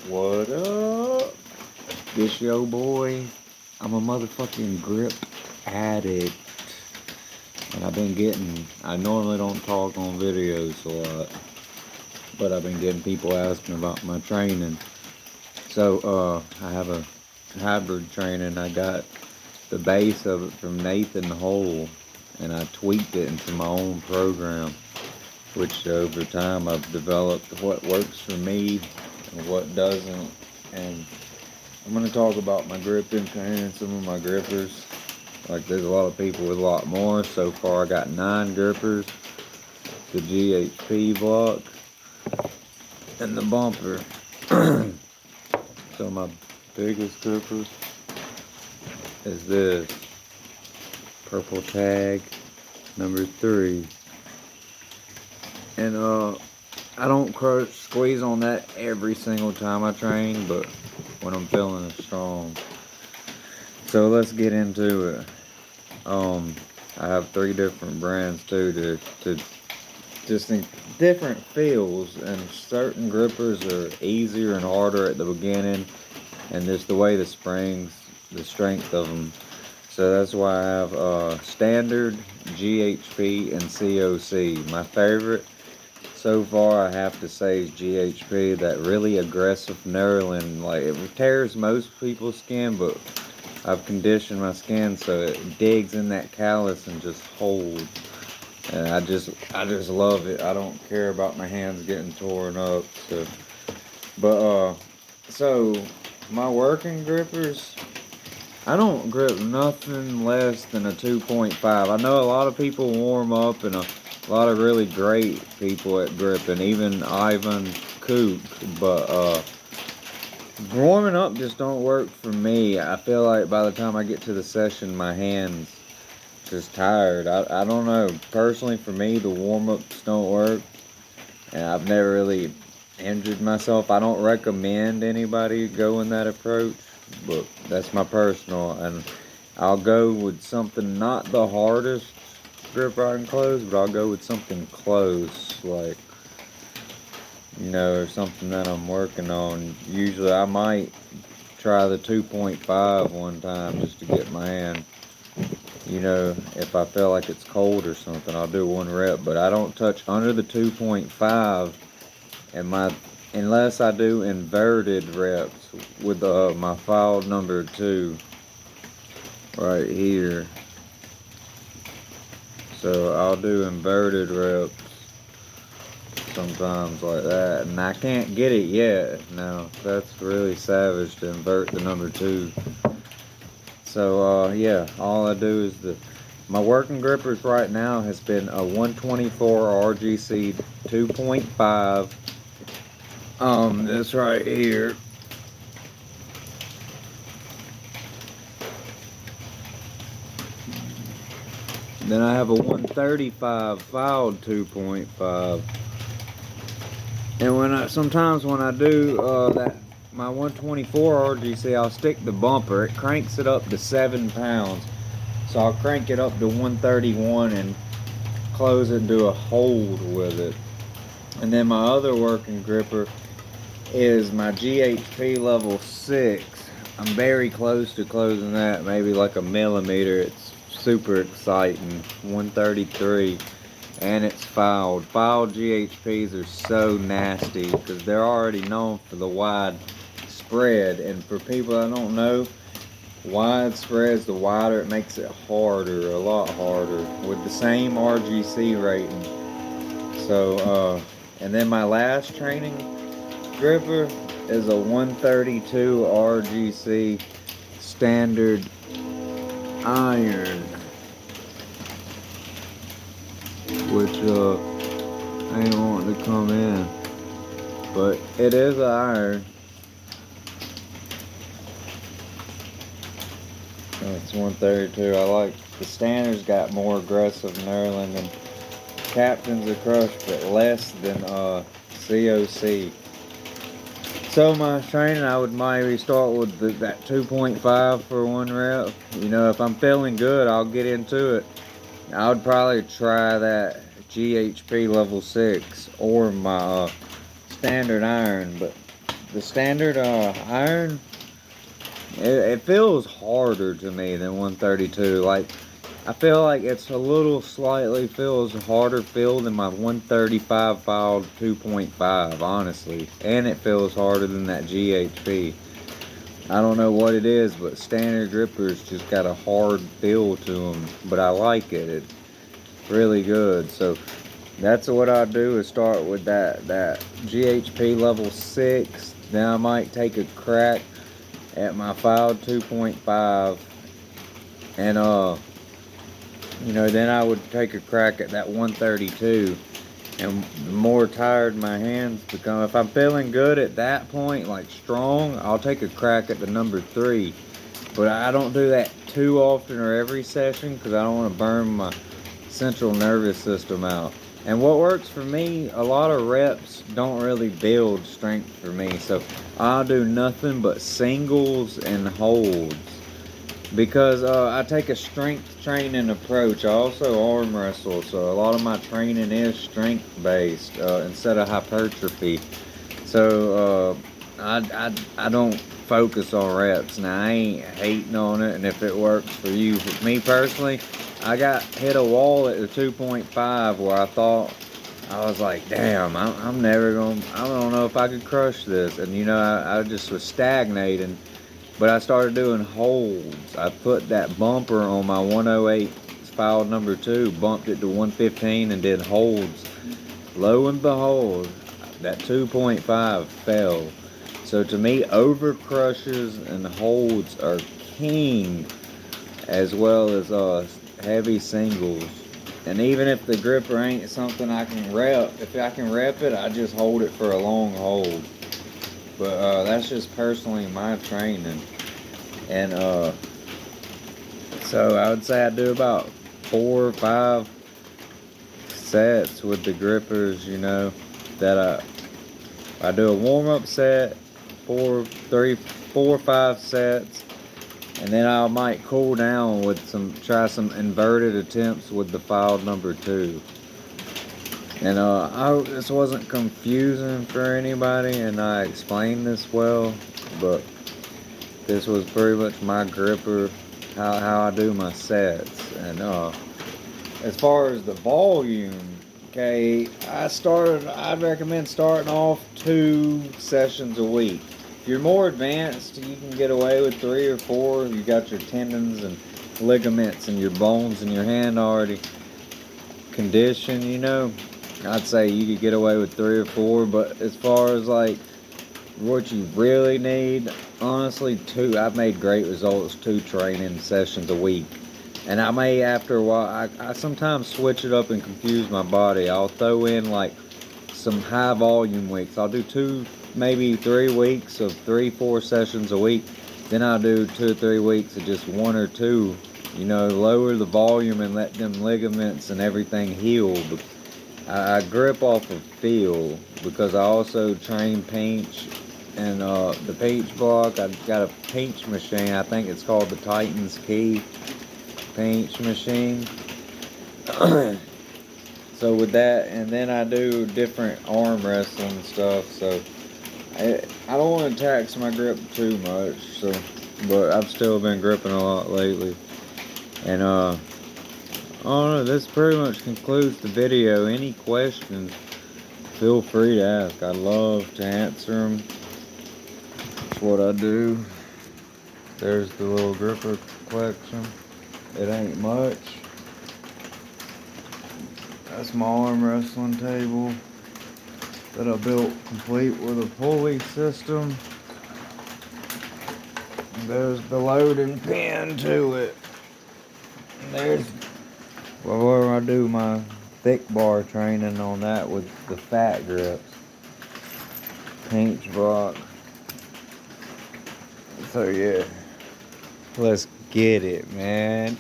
What up? This yo boy. I'm a motherfucking grip addict. And I normally don't talk on videos a lot, but I've been getting people asking about my training. So, I have a hybrid training. I got the base of it from Nathan Hole, and I tweaked it into my own program, which over time I've developed what works for me and what doesn't. And I'm going to talk about my gripping training, some of my grippers. Like, there's a lot of people with a lot more. So far I got 9 grippers, the GHP block, and the bumper. So my biggest gripper is this purple tag number 3. And I don't squeeze on that every single time I train, but when I'm feeling strong. So let's get into it. I have 3 different brands too to just think different feels, and certain grippers are easier and harder at the beginning, and just the way the springs, the strength of them. So that's why I have standard, GHP, and COC. My favorite so far, I have to say, is GHP. That really aggressive knurling, like, it tears most people's skin, but I've conditioned my skin so it digs in that callus and just holds. And I just love it. I don't care about my hands getting torn up. So my working grippers, I don't grip nothing less than a 2.5. I know a lot of people warm up, and a lot of really great people at gripping, even Ivan Kook, but warming up just don't work for me. I feel like by the time I get to the session, my hands just tired. I don't know. Personally, for me, the warm-ups don't work, and I've never really injured myself. I don't recommend anybody go in that approach, but that's my personal, and I'll go with something not the hardest grip I can close, but I'll go with something close, like, or something that I'm working on. Usually I might try the 2.5 one time just to get my hand. If I feel like it's cold or something, I'll do 1 rep, but I don't touch under the 2.5 unless I do inverted reps with my file number 2 right here. So I'll do inverted reps sometimes like that, and I can't get it yet. Now that's really savage to invert the number 2. So yeah, all I do is my working grippers right now has been a 124 RGC 2.5. This right here. Then I have a 135 filed 2.5. And sometimes when I do my 124 RGC, I'll stick the bumper. It cranks it up to 7 pounds. So I'll crank it up to 131 and close it and do a hold with it. And then my other working gripper is my GHP level 6. I'm very close to closing that, maybe like a millimeter. It's super exciting. 133. And it's filed. Filed GHPs are so nasty because they're already known for the wide spread. And for people that don't know, wide spreads, the wider it makes it harder, a lot harder, with the same RGC rating. So, and then my last training gripper is a 132 RGC standard iron, which ain't wanting to come in, but it is an iron. It's 132. I like the standards, got more aggressive knurling than Captains of Crush, but less than COC. So my training, I would maybe start with that 2.5 for 1 rep. If I'm feeling good, I'll get into it. I would probably try that GHP level 6 or my standard iron, but the standard iron, it feels harder to me than 132. Like, I feel like it's a little slightly feels harder feel than my 135 filed 2.5, honestly. And it feels harder than that GHP. I don't know what it is, but standard grippers just got a hard feel to them. But I like it. It's really good. So that's what I do, is start with that GHP level 6. Then I might take a crack at my filed 2.5. And you know, then I would take a crack at that 132. And the more tired my hands become, if I'm feeling good at that point, like strong, I'll take a crack at the number 3. But I don't do that too often or every session, because I don't want to burn my central nervous system out. And what works for me, a lot of reps don't really build strength for me. So I'll do nothing but singles and holds, because I take a strength training approach. I also arm wrestle, so a lot of my training is strength based instead of hypertrophy. So I don't focus on reps. Now, I ain't hating on it, and if it works for you. For me personally, I got hit a wall at the 2.5 where I thought, I was like, damn, I'm never gonna, I don't know if I could crush this. And you know, I just was stagnating. But I started doing holds. I put that bumper on my 108 file number 2, bumped it to 115 and did holds. Lo and behold, that 2.5 fell. So to me, over crushes and holds are king, as well as heavy singles. And even if the gripper ain't something I can rep, if I can rep it, I just hold it for a long hold. But that's just personally my training. And so I would say I do about 4 or 5 sets with the grippers, you know, that I do a warm-up set, 4 or 5 sets, and then I might cool down with try some inverted attempts with the file number 2. And I hope this wasn't confusing for anybody and I explained this well, but this was pretty much my gripper, how I do my sets. And as far as the volume, okay, I'd recommend starting off 2 sessions a week. If you're more advanced, you can get away with 3 or 4. You got your tendons and ligaments and your bones in your hand already conditioned, you know. I'd say you could get away with 3 or 4, but as far as like what you really need, honestly, 2. I've made great results 2 training sessions a week. And I may, after a while, I sometimes switch it up and confuse my body. I'll throw in like some high volume weeks. I'll do 2, maybe 3 weeks of 3-4 sessions a week. Then I'll do 2 or 3 weeks of just 1 or 2. You know, lower the volume and let them ligaments and everything heal. I grip off of feel, because I also train pinch and the pinch block. I've got a pinch machine. I think it's called the Titans Key pinch machine. So with that, and then I do different arm wrestling stuff. So I don't want to tax my grip too much. So, but I've still been gripping a lot lately. And I don't know, this pretty much concludes the video. Any questions, feel free to ask. I'd love to answer them. That's what I do. There's the little gripper collection. It ain't much. That's my arm wrestling table that I built complete with a pulley system. And there's the loading pin to it. And there's where I do my thick bar training on that with the fat grips. Pinch block. So yeah, let's get it, man.